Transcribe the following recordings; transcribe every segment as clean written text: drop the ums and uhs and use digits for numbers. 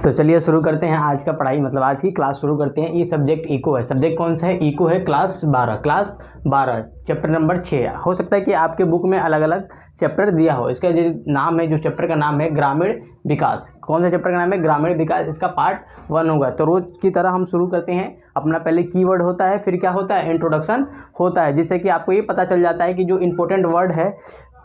तो चलिए शुरू करते हैं आज का पढ़ाई, मतलब आज की क्लास शुरू करते हैं। ये सब्जेक्ट इको है। सब्जेक्ट कौन सा है? इको है। Class 12 chapter number 6। हो सकता है कि आपके बुक में अलग अलग चैप्टर दिया हो। इसका जो नाम है, जो चैप्टर का नाम है ग्रामीण विकास। कौन सा चैप्टर का नाम है? ग्रामीण विकास। इसका पार्ट 1 होगा। तो रोज की तरह हम शुरू करते हैं। अपना पहले कीवर्ड होता है, फिर क्या होता है? इंट्रोडक्शन होता है, जिससे कि आपको ये पता चल जाता है कि जो इंपॉर्टेंट वर्ड है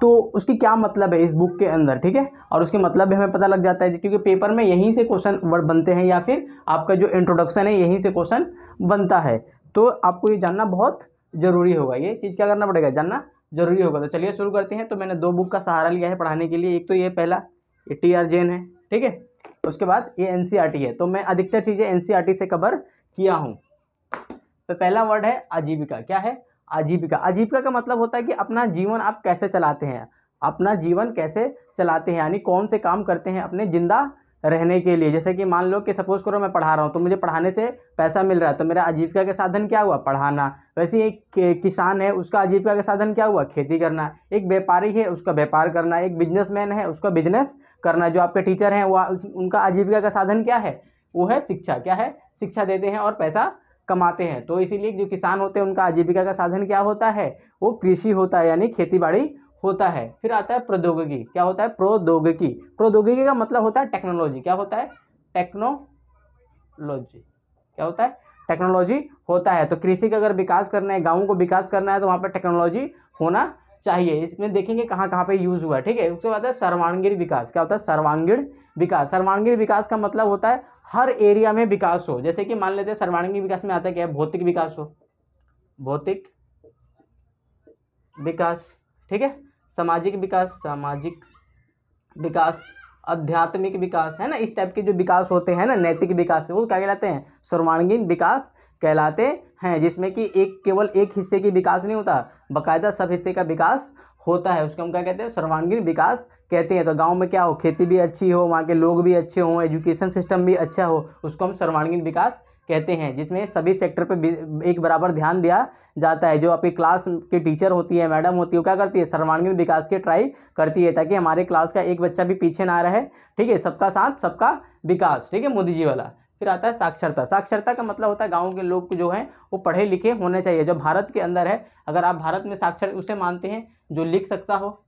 तो उसकी क्या मतलब है इस बुक के अंदर, ठीक है। और उसके मतलब भी हमें पता लग जाता है, क्योंकि पेपर में यहीं से क्वेश्चन वर्ड बनते हैं, या फिर आपका जो इंट्रोडक्शन है यहीं से क्वेश्चन बनता है। तो आपको ये जानना बहुत ज़रूरी होगा। ये चीज़ क्या करना पड़ेगा? जानना जरूरी होगा। तो चलिए शुरू करते हैं। तो मैंने 2 बुक का सहारा लिया है पढ़ाने के लिए। एक तो ये पहला, ये TR जैन है, ठीक है। उसके बाद ये NCERT है। तो मैं अधिकतर चीज़ें NCERT से कवर किया हूँ। तो पहला वर्ड है आजीविका। क्या है? आजीविका। आजीविका का मतलब होता है कि अपना जीवन आप कैसे चलाते हैं, अपना जीवन कैसे चलाते हैं, यानी कौन से काम करते हैं अपने जिंदा रहने के लिए। जैसे कि मान लो कि सपोज करो मैं पढ़ा रहा हूँ, तो मुझे पढ़ाने से पैसा मिल रहा है, तो मेरा आजीविका का साधन क्या हुआ? पढ़ाना। वैसे एक किसान है, उसका आजीविका का साधन क्या हुआ? खेती करना। एक व्यापारी है, उसका व्यापार करना। एक बिजनेसमैन है, उसका बिजनेस करना। जो आपके टीचर हैं वो उनका आजीविका का साधन क्या है? वो है शिक्षा। क्या है? शिक्षा देते हैं और पैसा कमाते हैं। तो इसीलिए जो किसान होते हैं उनका आजीविका का साधन क्या होता है? वो कृषि होता है, यानी खेती बाड़ी होता है। फिर आता है प्रौद्योगिकी। क्या होता है? प्रौद्योगिकी। प्रौद्योगिकी का मतलब होता है टेक्नोलॉजी। क्या होता है? टेक्नोलॉजी। क्या होता है? टेक्नोलॉजी होता है। तो कृषि का अगर विकास करना है, गाँवों को विकास करना है, तो वहाँ पर टेक्नोलॉजी होना चाहिए। इसमें देखेंगे कहाँ कहाँ पे यूज हुआ है, ठीक है। उसके बाद है सर्वांगीण विकास। क्या होता है? सर्वांगीण विकास। सर्वांगीण विकास का मतलब होता है हर एरिया में विकास हो। जैसे कि मान लेते हैं सर्वांगीण विकास में आता है क्या है? भौतिक विकास हो, भौतिक विकास, ठीक है। सामाजिक विकास, सामाजिक विकास। आध्यात्मिक विकास, है ना। इस टाइप के जो विकास होते हैं ना, नैतिक विकास, वो क्या कहलाते हैं? सर्वांगीण विकास कहलाते हैं। जिसमें कि केवल एक हिस्से की विकास नहीं होता, बाकायदा सब हिस्से का विकास होता है। उसको हम क्या कहते हैं? सर्वांगीण विकास कहते हैं। तो गांव में क्या हो? खेती भी अच्छी हो, वहाँ के लोग भी अच्छे हों, एजुकेशन सिस्टम भी अच्छा हो, उसको हम सर्वांगीण विकास कहते हैं। जिसमें सभी सेक्टर पे एक बराबर ध्यान दिया जाता है। जो आपकी क्लास की टीचर होती है, मैडम होती है, वो क्या करती है? सर्वांगीण विकास की ट्राई करती है, ताकि हमारे क्लास का एक बच्चा भी पीछे ना रहे, ठीक है। सबका साथ सबका विकास, ठीक है, मोदी जी वाला। फिर आता है साक्षरता। साक्षरता का मतलब होता है गाँव के लोग जो हैं वो पढ़े लिखे होने चाहिए। जो भारत के अंदर है, अगर आप भारत में साक्षर उसे मानते हैं जो लिख सकता हो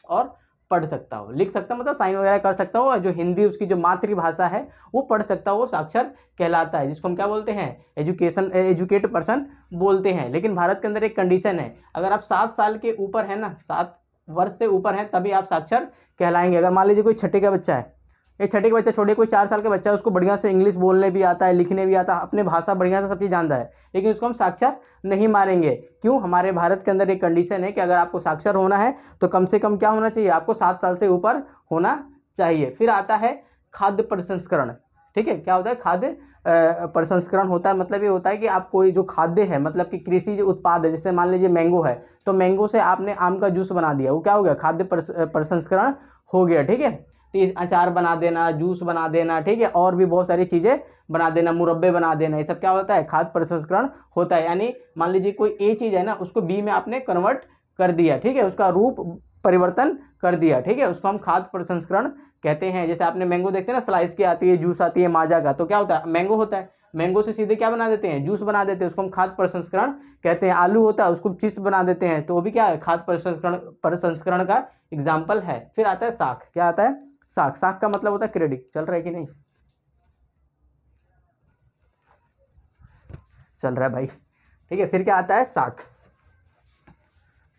और पढ़ सकता हो। लिख सकता मतलब साइन वगैरह कर सकता हो, और जो हिंदी उसकी जो मातृभाषा है वो पढ़ सकता हो, वो साक्षर कहलाता है। जिसको हम क्या बोलते हैं? एजुकेटेड पर्सन बोलते हैं। लेकिन भारत के अंदर एक कंडीशन है, अगर आप 7 साल के ऊपर है ना, 7 वर्ष से ऊपर है, तभी आप साक्षर कहलाएंगे। अगर मान लीजिए कोई छठे का बच्चा है, एक छठे का बच्चा छोड़िए, कोई 4 साल का बच्चा है, उसको बढ़िया से इंग्लिश बोलने भी आता है, लिखने भी आता है, अपने भाषा बढ़िया से सब चीज़ जानता है, लेकिन उसको हम साक्षर नहीं मारेंगे। क्यों? हमारे भारत के अंदर एक कंडीशन है कि अगर आपको साक्षर होना है तो कम से कम क्या होना चाहिए? आपको 7 साल से ऊपर होना चाहिए। फिर आता है खाद्य प्रसंस्करण, ठीक है। क्या होता है? खाद्य प्रसंस्करण होता है, मतलब ये होता है कि आप कोई जो खाद्य है, मतलब कि कृषि जो उत्पाद है, जैसे मान लीजिए मैंगो है, तो मैंगो से आपने आम का जूस बना दिया, वो क्या हो गया? खाद्य प्रसंस्करण हो गया, ठीक है। तो अचार बना देना, जूस बना देना, ठीक है, और भी बहुत सारी चीज़ें बना देना, मुरब्बे बना देना, ये सब क्या होता है? खाद्य प्रसंस्करण होता है। यानी मान लीजिए कोई ए चीज़ है ना, उसको बी में आपने कन्वर्ट कर दिया, ठीक है, उसका रूप परिवर्तन कर दिया, ठीक है, उसको हम खाद्य प्रसंस्करण कहते हैं। जैसे आपने मैंगो देखते हैं ना, स्लाइस की आती है, जूस आती है माजा का, तो क्या होता है? मैंगो होता है, मैंगो से सीधे क्या बना देते हैं? जूस बना देते हैं, उसको हम खाद्य प्रसंस्करण कहते हैं। आलू होता है, उसको चिप्स बना देते हैं, तो वो भी क्या है? खाद्य प्रसंस्करण का एग्जाम्पल है। फिर आता है साख। क्या आता है? साख। साख का मतलब होता है क्रेडिट। चल रहा है कि नहीं? चल रहा है भाई, ठीक है। फिर क्या आता है? साख।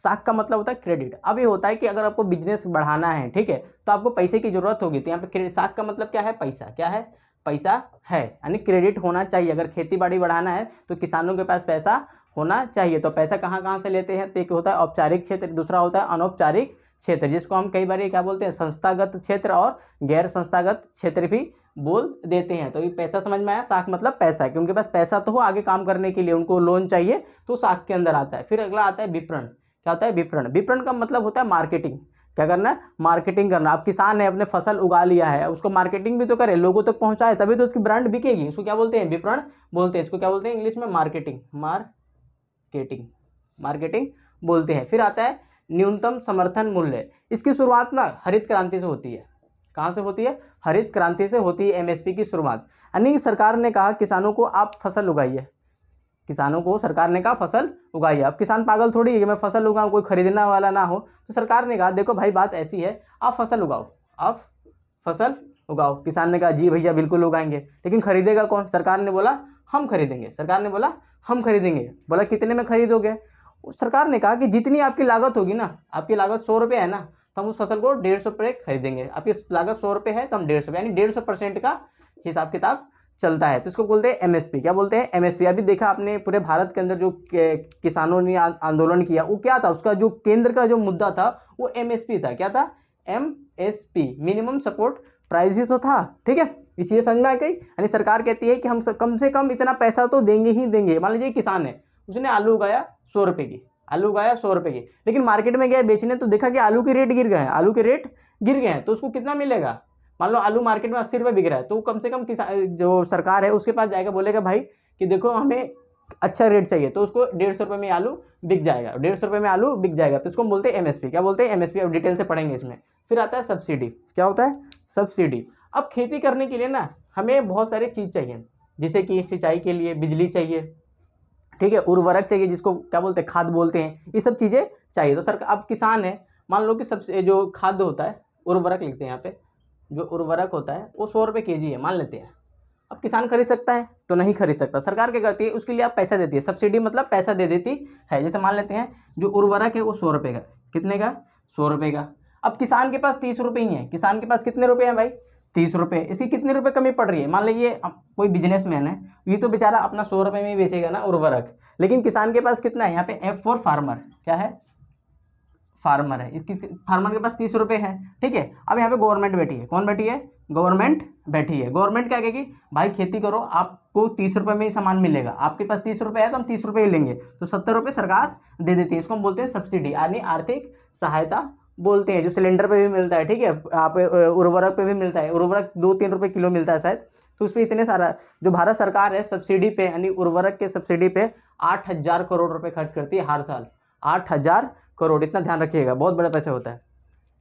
साख का मतलब होता है क्रेडिट। अब ये होता है कि अगर आपको बिजनेस बढ़ाना है, ठीक है, तो आपको पैसे की जरूरत होगी, तो यहाँ पे क्रेडिट। साख का मतलब क्या है? पैसा। क्या है? पैसा है, यानी क्रेडिट होना चाहिए। अगर खेती बाड़ी बढ़ाना है तो किसानों के पास पैसा होना चाहिए। तो पैसा कहाँ कहाँ से लेते हैं? तो एक होता है औपचारिक क्षेत्र, दूसरा होता है अनौपचारिक क्षेत्र, जिसको हम कई बार ये क्या बोलते हैं? संस्थागत क्षेत्र और गैर संस्थागत क्षेत्र भी बोल देते हैं। तो ये पैसा समझ में आया? साख मतलब पैसा है, कि उनके पास पैसा तो हो आगे काम करने के लिए, उनको लोन चाहिए, तो साख के अंदर आता है। फिर अगला आता है विपणन। क्या होता है? विपणन। विपणन का मतलब होता है मार्केटिंग। क्या करना है? मार्केटिंग करना। आप किसान है, अपने फसल उगा लिया है, उसको मार्केटिंग भी तो करे, लोगों तक पहुंचाए, तभी तो उसकी ब्रांड बिकेगी। इसको क्या बोलते हैं? विपणन बोलते हैं। इसको क्या बोलते हैं इंग्लिश में? मार्केटिंग। मार्केटिंग, मार्केटिंग बोलते हैं। फिर आता है न्यूनतम समर्थन मूल्य। इसकी शुरुआत ना हरित क्रांति से होती है। कहाँ से होती है? हरित क्रांति से होती है एमएसपी की शुरुआत। यानी सरकार ने कहा किसानों को आप फसल उगाइए, किसानों को सरकार ने कहा फसल उगाइए। अब किसान पागल थोड़ी है कि मैं फसल उगाऊं, कोई खरीदने वाला ना हो, तो सरकार ने कहा देखो भाई बात ऐसी है, आप फसल उगाओ, आप फसल उगाओ। किसान ने कहा जी भैया बिल्कुल उगाएंगे, लेकिन खरीदेगा कौन? सरकार ने बोला हम खरीदेंगे, सरकार ने बोला हम खरीदेंगे। बोला कितने में खरीदोगे? सरकार ने कहा कि जितनी आपकी लागत होगी ना, आपकी लागत 100 रुपये है ना, तो हम उस फसल को 150 रुपये खरीदेंगे। आपकी लागत 100 रुपये है तो हम 150 यानी 150% का हिसाब किताब चलता है। तो इसको बोलते हैं एमएसपी। क्या बोलते हैं? एमएसपी। अभी देखा आपने पूरे भारत के अंदर जो किसानों ने आंदोलन किया वो क्या था? उसका जो केंद्र का जो मुद्दा था वो एमएसपी था। क्या था? एमएसपी, मिनिमम सपोर्ट प्राइस ही तो था। ठीक है, ये चीज़ समझ में आ गई। यानी सरकार कहती है कि हम कम से कम इतना पैसा तो देंगे ही देंगे। मान लीजिए किसान है, उसने आलू उगाया 100 रुपये की, आलू उगाया 100 रुपये की, लेकिन मार्केट में गया बेचने तो देखा कि आलू के रेट गिर गए हैं, आलू के रेट गिर गए हैं, तो उसको कितना मिलेगा? मान लो आलू मार्केट में 80 रुपये बिक रहा है, तो कम से कम किसान जो सरकार है उसके पास जाएगा, बोलेगा भाई कि देखो हमें अच्छा रेट चाहिए, तो उसको 150 रुपये में आलू बिक जाएगा, 150 रुपये में आलू बिक जाएगा। तो इसको हम बोलते हैं एमएसपी। क्या बोलते हैं? एमएसपी। अब डिटेल से पढ़ेंगे इसमें। फिर आता है सब्सिडी। क्या होता है? सब्सिडी। अब खेती करने के लिए ना हमें बहुत सारी चीज़ चाहिए, जैसे कि सिंचाई के लिए बिजली चाहिए, ठीक है, उर्वरक चाहिए जिसको क्या बोलते हैं? खाद बोलते हैं, ये सब चीज़ें चाहिए। तो सरकार, अब किसान है, मान लो कि सबसे जो खाद होता है, उर्वरक लिखते हैं यहाँ पे, जो उर्वरक होता है वो 100 रुपये kg है मान लेते हैं। अब किसान खरीद सकता है? तो नहीं खरीद सकता। सरकार क्या करती है? उसके लिए आप पैसा देती है, सब्सिडी मतलब पैसा दे देती है। जैसे मान लेते हैं जो उर्वरक है वो 100 रुपये का, कितने का? 100 रुपये का। अब किसान के पास 30 रुपये ही है, किसान के पास कितने रुपये हैं भाई? 30 रुपये। इसकी कितने रुपये कमी पड़ रही है? मान लीजिए कोई बिजनेसमैन है, ये तो बेचारा अपना 100 रुपये में ही बेचेगा ना उर्वरक, लेकिन किसान के पास कितना है? यहाँ पे F फॉर फार्मर। क्या है? फार्मर है, इसकी फार्मर के पास 30 रुपये है। ठीक है, अब यहाँ पे गवर्नमेंट बैठी है। कौन बैठी है? गवर्नमेंट बैठी है। गवर्नमेंट क्या कहेगी? भाई खेती करो, आपको 30 रुपये में ही सामान मिलेगा, आपके पास 30 रुपये है तो हम 30 रुपये ही लेंगे, तो 70 रुपये सरकार दे देती है। इसको हम बोलते हैं सब्सिडी, यानी आर्थिक सहायता बोलते हैं। जो सिलेंडर पे भी मिलता है, ठीक है, आप उर्वरक पे भी मिलता है, उर्वरक 2-3 रुपये किलो मिलता है शायद, तो उस पर इतने सारा जो भारत सरकार है सब्सिडी पे, यानी उर्वरक के सब्सिडी पे 8,000 करोड़ रुपए खर्च करती है हर साल। 8,000 करोड़, इतना ध्यान रखिएगा, बहुत बड़ा पैसा होता है।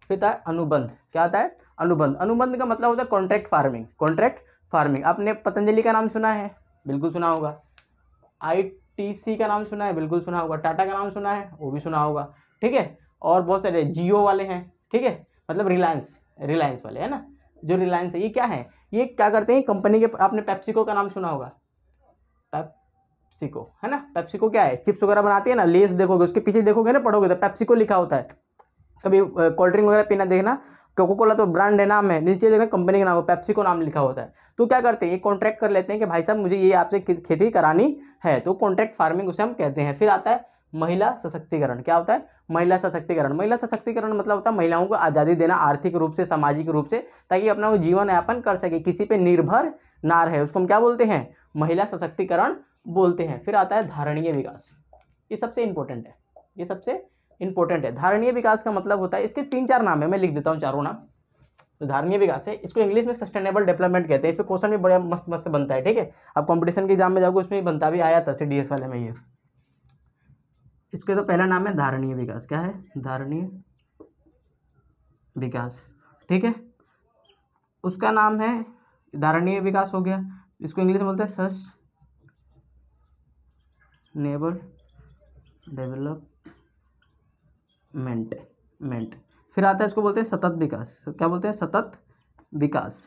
फिर आता है अनुबंध। क्या आता है? अनुबंध। अनुबंध का मतलब होता है कॉन्ट्रैक्ट फार्मिंग। कॉन्ट्रैक्ट फार्मिंग, आपने पतंजलि का नाम सुना है? बिल्कुल सुना होगा। ITC का नाम सुना है? बिल्कुल सुना होगा। टाटा का नाम सुना है? वो भी सुना होगा। ठीक है, और बहुत सारे जियो वाले हैं, ठीक है, मतलब रिलायंस वाले है ना, जो रिलायंस है, ये क्या है? ये क्या करते हैं कंपनी के, आपने पेप्सिको का नाम सुना होगा, पेप्सिको है ना। पेप्सिको क्या है? चिप्स वगैरह बनाती है ना, लेस देखोगे उसके पीछे देखोगे ना, पढ़ोगे तो पेप्सिको लिखा होता है। कभी कोल्ड ड्रिंक वगैरह पीना देखना, कोको कोला तो ब्रांड है, नाम है, नीचे देखना कंपनी का नाम है, पेप्सिको नाम लिखा होता है। तो क्या करते हैं? ये कॉन्ट्रैक्ट कर लेते हैं कि भाई साहब मुझे ये आपसे खेती करानी है, तो कॉन्ट्रैक्ट फार्मिंग उसे हम कहते हैं। फिर आता है महिला सशक्तिकरण। क्या होता है? महिला सशक्तिकरण। महिला सशक्तिकरण मतलब होता है महिलाओं को आज़ादी देना, आर्थिक रूप से, सामाजिक रूप से, ताकि अपना वो जीवन यापन कर सके, किसी पे निर्भर ना रहे, उसको हम क्या बोलते हैं? महिला सशक्तिकरण बोलते हैं। फिर आता है धारणीय विकास। ये सबसे इंपॉर्टेंट है, ये सबसे इंपॉर्टेंट है। धारणीय विकास का मतलब होता है, इसके 3-4 नाम है, मैं लिख देता हूँ चारों नाम। तो धारणीय विकास है, इसको इंग्लिश में सस्टेनेबल डेवलपमेंट कहते हैं। इस पर क्वेश्चन भी बड़ा मस्त मस्त बनता है, ठीक है, अब कंपटीशन के एग्जाम में जाओगे उसमें बनता भी आया था CDS वाले में। ये इसके तो पहला नाम है धारणीय विकास। क्या है? धारणीय विकास, ठीक है, उसका नाम है धारणीय विकास हो गया। इसको इंग्लिश में बोलते हैं सस्टेनेबल डेवलपमेंट। फिर आता है, इसको बोलते हैं सतत विकास। क्या बोलते हैं? सतत विकास,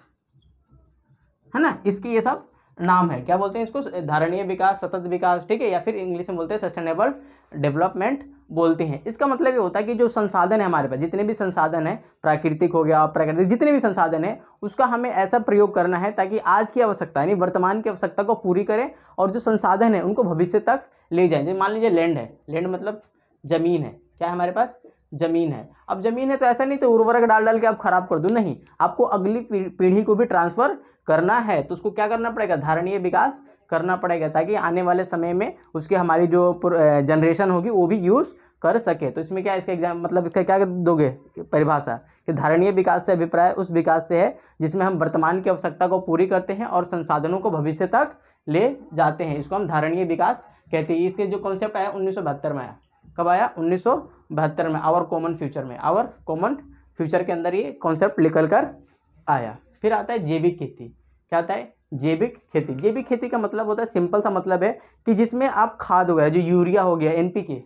है ना। इसकी ये सब नाम है, क्या बोलते हैं इसको? धारणीय विकास, सतत विकास, ठीक है, या फिर इंग्लिश में बोलते हैं सस्टेनेबल डेवलपमेंट बोलते हैं। इसका मतलब ये होता है कि जो संसाधन है हमारे पास, जितने भी संसाधन है, प्राकृतिक हो गया, अप्राकृतिक, जितने भी संसाधन है, उसका हमें ऐसा प्रयोग करना है ताकि आज की आवश्यकता यानी वर्तमान की आवश्यकता को पूरी करें, और जो संसाधन है उनको भविष्य तक ले जाएं। जैसे मान लीजिए लैंड है, लैंड मतलब जमीन है, क्या है हमारे पास? जमीन है। अब जमीन है तो ऐसा नहीं तो उर्वरक डाल के आप खराब कर दो, नहीं, आपको अगली पीढ़ी को भी ट्रांसफर करना है, तो उसको क्या करना पड़ेगा? धारणीय विकास करना पड़ेगा, ताकि आने वाले समय में उसके हमारी जो जनरेशन होगी वो भी यूज़ कर सके। तो इसमें क्या, इसका एग्जाम मतलब इसका क्या दोगे परिभाषा कि धारणीय विकास से अभिप्राय उस विकास से है जिसमें हम वर्तमान की आवश्यकता को पूरी करते हैं और संसाधनों को भविष्य तक ले जाते हैं, इसको हम धारणीय विकास कहते हैं। इसके जो कॉन्सेप्ट आया 1972 में आया। कब आया? 1972 में, आवर कॉमन फ्यूचर में, आवर कॉमन फ्यूचर के अंदर ये कॉन्सेप्ट निकल कर आया। फिर आता है जैविक खेती। क्या आता है? जैविक खेती। जैविक खेती का मतलब होता है, सिंपल सा मतलब है कि जिसमें आप खाद वगैरह, जो यूरिया हो गया, एनपीके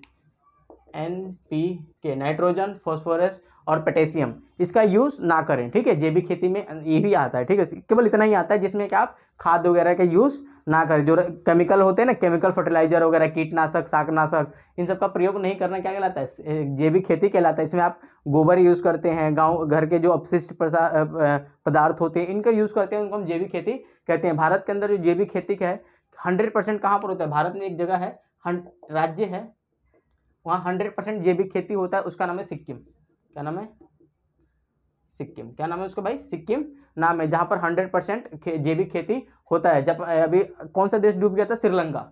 नाइट्रोजन, फास्फोरस और पोटेशियम, इसका यूज ना करें। ठीक है, जैविक खेती में ये भी आता है। ठीक है, केवल इतना ही आता है जिसमें कि आप खाद वगैरह का यूज ना करें। जो केमिकल होते हैं ना, केमिकल फर्टिलाइजर वगैरह, कीटनाशक, शाकनाशक, इन सब का प्रयोग नहीं करना क्या कहलाता है? जैविक खेती कहलाता है। इसमें आप गोबर यूज करते हैं, गाँव घर के जो अपशिष्ट पदार्थ होते हैं इनका यूज करते हैं, उनको हम जैविक खेती कहते हैं। भारत के अंदर जो जैविक खेती का है 100% कहाँ पर होता है? भारत में एक जगह है, राज्य है, वहाँ 100% जैविक खेती होता है, उसका नाम है सिक्किम। क्या नाम है? सिक्किम। क्या नाम है उसका भाई? सिक्किम नाम है, जहाँ पर 100% जैविक खेती होता है। जब अभी कौन सा देश डूब गया था? श्रीलंका।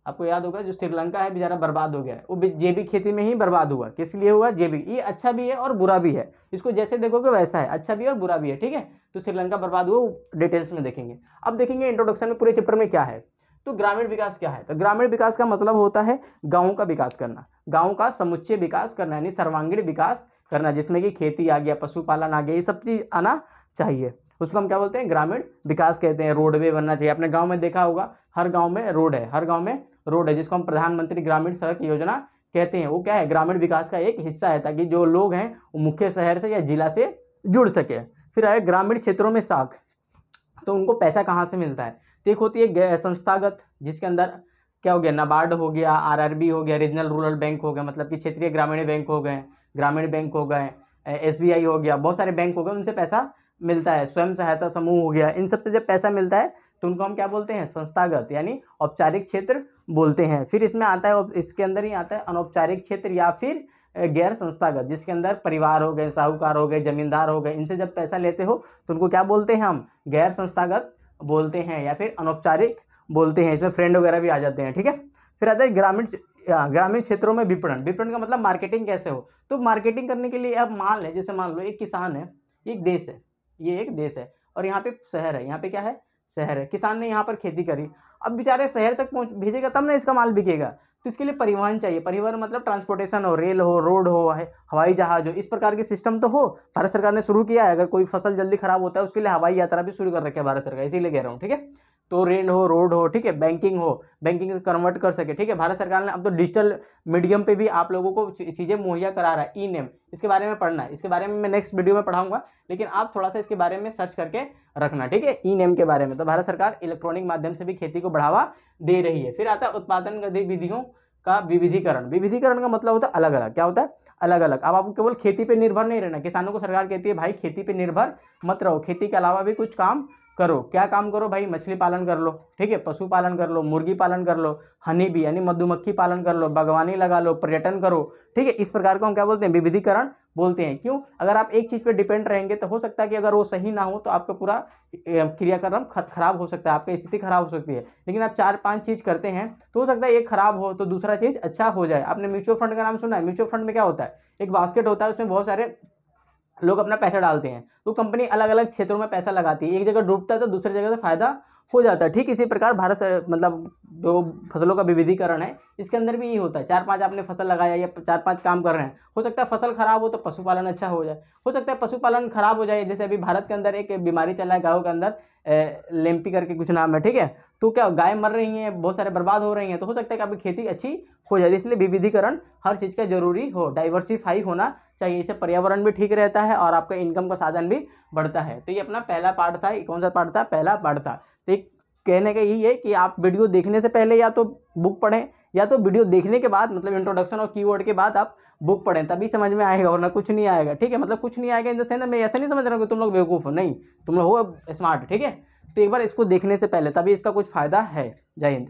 आपको याद होगा, जो श्रीलंका है बेचारा बर्बाद हो गया है, वो जैविक खेती में ही बर्बाद हुआ। किस लिए हुआ? जैविक। ये अच्छा भी है और बुरा भी है, इसको जैसे देखोगे वैसा है, अच्छा भी है और बुरा भी है। ठीक है, तो श्रीलंका बर्बाद हुआ, डिटेल्स में देखेंगे। अब देखेंगे इंट्रोडक्शन में पूरे चैप्टर में क्या है। तो ग्रामीण विकास क्या है? तो ग्रामीण विकास का मतलब होता है गाँव का विकास करना, गाँव का समुच्चय विकास करना, यानी सर्वांगीण विकास करना, जिसमें कि खेती आ गया, पशुपालन आ गया, ये सब चीज आना चाहिए, उसको हम क्या बोलते हैं? ग्रामीण विकास कहते हैं। रोडवे बनना चाहिए। अपने गांव में देखा होगा, हर गांव में रोड है, हर गांव में रोड है, जिसको हम प्रधानमंत्री ग्रामीण सड़क योजना कहते हैं। वो क्या है? ग्रामीण विकास का एक हिस्सा है, ताकि जो लोग हैं वो मुख्य शहर से या जिला से जुड़ सके। फिर आए ग्रामीण क्षेत्रों में साख, तो उनको पैसा कहाँ से मिलता है? तो एक होती है संस्थागत, जिसके अंदर क्या हो गया? नाबार्ड हो गया, आरआरबी हो गया, रीजनल रूरल बैंक हो गया, मतलब कि क्षेत्रीय ग्रामीण बैंक हो गए, ग्रामीण बैंक हो गए, एसबीआई हो गया, बहुत सारे बैंक हो गए, उनसे पैसा मिलता है। स्वयं सहायता समूह हो गया, इन सबसे जब पैसा मिलता है तो उनको हम क्या बोलते हैं? संस्थागत, यानी औपचारिक क्षेत्र बोलते हैं। फिर इसमें आता है, इसके अंदर ही आता है अनौपचारिक क्षेत्र या फिर गैर संस्थागत, जिसके अंदर परिवार हो गए, साहूकार हो गए, जमींदार हो गए, इनसे जब पैसा लेते हो तो उनको क्या बोलते हैं? हम गैर संस्थागत बोलते हैं या फिर अनौपचारिक बोलते हैं। इसमें फ्रेंड वगैरह भी आ जाते हैं। ठीक है, फिर आता है ग्रामीण क्षेत्रों में विपणन। विपणन का मतलब मार्केटिंग कैसे हो? तो मार्केटिंग करने के लिए अब मान लें, जैसे मान लो एक किसान है, एक देश है, ये एक देश है और यहाँ पे शहर है, यहाँ पे क्या है? शहर है। किसान ने यहाँ पर खेती करी, अब बेचारे शहर तक पहुँच भेजेगा तब ना इसका माल बिकेगा, तो इसके लिए परिवहन चाहिए। परिवहन मतलब ट्रांसपोर्टेशन हो, रेल हो, रोड हो, हवाई जहाज हो, इस प्रकार के सिस्टम तो हो। भारत सरकार ने शुरू किया है। अगर कोई फसल जल्दी खराब होता है उसके लिए हवाई यात्रा भी शुरू कर रखी है भारत सरकार, इसीलिए कह रहा हूँ। ठीक है, तो रेल हो, रोड हो, ठीक है, बैंकिंग हो, बैंकिंग कन्वर्ट कर सके। ठीक है, भारत सरकार ने अब तो डिजिटल मीडियम पे भी आप लोगों को चीज़ें मुहैया करा रहा है। ई नेम, इसके बारे में पढ़ना है, इसके बारे में मैं नेक्स्ट वीडियो में पढ़ाऊंगा, लेकिन आप थोड़ा सा इसके बारे में सर्च करके रखना। ठीक है, ई नेम के बारे में। तो भारत सरकार इलेक्ट्रॉनिक माध्यम से भी खेती को बढ़ावा दे रही है। फिर आता है उत्पादन गतिविधियों का विविधीकरण। विविधीकरण का मतलब होता है अलग अलग। क्या होता है? अलग अलग। अब आपको केवल खेती पे निर्भर नहीं रहना। किसानों को सरकार कहती है भाई खेती पे निर्भर मत रहो, खेती के अलावा भी कुछ काम करो। क्या काम करो भाई? मछली पालन कर लो, ठीक है, पशुपालन कर लो, मुर्गी पालन कर लो, हनी बी यानी मधुमक्खी पालन कर लो, बागवानी लगा लो, पर्यटन करो। ठीक है, इस प्रकार को हम क्या बोलते हैं? विविधीकरण बोलते हैं। क्यों? अगर आप एक चीज पे डिपेंड रहेंगे तो हो सकता है कि अगर वो सही ना हो तो आपका पूरा क्रियाक्रम खराब हो सकता है, आपकी स्थिति खराब हो सकती है। लेकिन आप 4-5 चीज करते हैं तो हो सकता है एक खराब हो तो दूसरा चीज अच्छा हो जाए। आपने म्यूचुअल फंड का नाम सुना है? म्यूचुअल फंड में क्या होता है? एक बास्केट होता है, उसमें बहुत सारे लोग अपना पैसा डालते हैं, तो कंपनी अलग अलग क्षेत्रों में पैसा लगाती है, एक जगह डूबता है तो दूसरी जगह से फायदा हो जाता है। ठीक इसी प्रकार मतलब जो फसलों का विविधीकरण है इसके अंदर भी ये होता है। 4-5 आपने फसल लगाया या 4-5 काम कर रहे हैं, हो सकता है फसल खराब हो तो पशुपालन अच्छा हो जाए, हो सकता है पशुपालन खराब हो जाए। जैसे अभी भारत के अंदर एक बीमारी चला है गाँव के अंदर, लेम्पी करके कुछ नाम है, ठीक है, तो क्या गाय मर रही हैं, बहुत सारे बर्बाद हो रही हैं, तो हो सकता है कि आपकी खेती अच्छी हो जाए। इसलिए विविधीकरण हर चीज़ का जरूरी हो, डाइवर्सिफाई होना चाहिए। इससे पर्यावरण भी ठीक रहता है और आपका इनकम का साधन भी बढ़ता है। तो ये अपना पहला पार्ट था। कौन सा पार्ट था? पहला पार्ट था। तो एक कहने का यही है कि आप वीडियो देखने से पहले या तो बुक पढ़ें या तो वीडियो देखने के बाद, मतलब इंट्रोडक्शन और कीवर्ड के बाद आप बुक पढ़ें, तभी समझ में आएगा, वरना कुछ नहीं आएगा। ठीक है, मतलब कुछ नहीं आएगा इन द सेंस मैं ऐसा नहीं समझ रहा हूँ कि तुम लोग बेवकूफ़ हो, नहीं, तुम लोग हो स्मार्ट। ठीक है, तो एक बार इसको देखने से पहले तभी इसका कुछ फायदा है। जय हिंद।